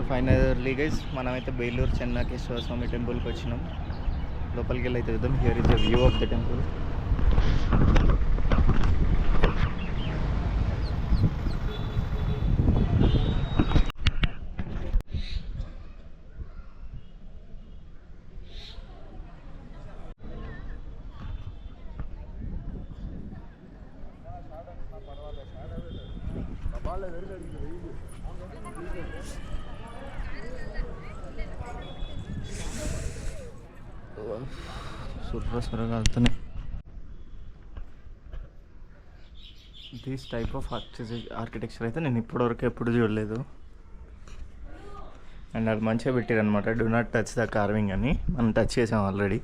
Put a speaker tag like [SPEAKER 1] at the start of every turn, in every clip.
[SPEAKER 1] Finally guys మనమైతే బేలూరు చెన్నకేశ్వర స్వామి టెంపుల్కి వచ్చినాం. లోపలికి వెళ్ళి అయితే చూద్దాం. Here is the view of the temple. సుర్రసురగా వెళ్తున్నాయి. దిస్ టైప్ ఆఫ్ ఆర్కిటెక్చర్ అయితే నేను ఇప్పటివరకు ఎప్పుడు చూడలేదు. అండ్ అది మంచిగా పెట్టారు అనమాట, do not touch the carving అని. మనం టచ్ చేసాం ఆల్రెడీ.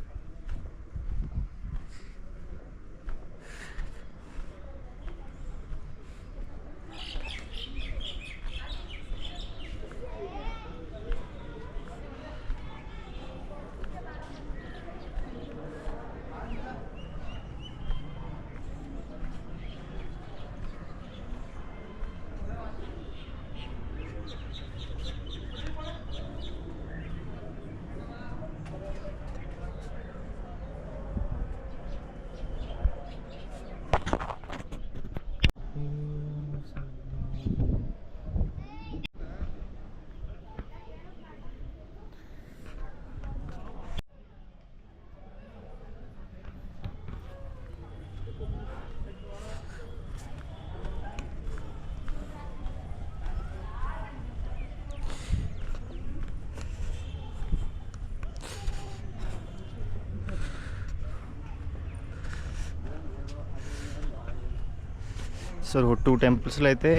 [SPEAKER 1] సో 2 టెంపుల్స్లో అయితే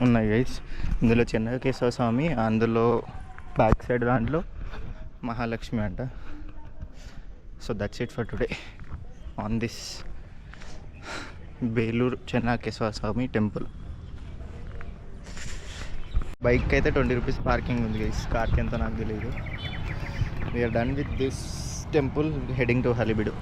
[SPEAKER 1] ఉన్నాయి గైస్. ఇందులో చెన్నకేశ్వర స్వామి, అందులో బ్యాక్ సైడ్ దాంట్లో మహాలక్ష్మి అంట. So that's it for today on this Beluru Chennakeshwara Swamy temple. Bike అయితే 20 రూపీస్ పార్కింగ్ ఉంది గైస్. కార్కి ఎంతో నాకు తెలియదు. We are done with this temple, heading to హలిబిడు.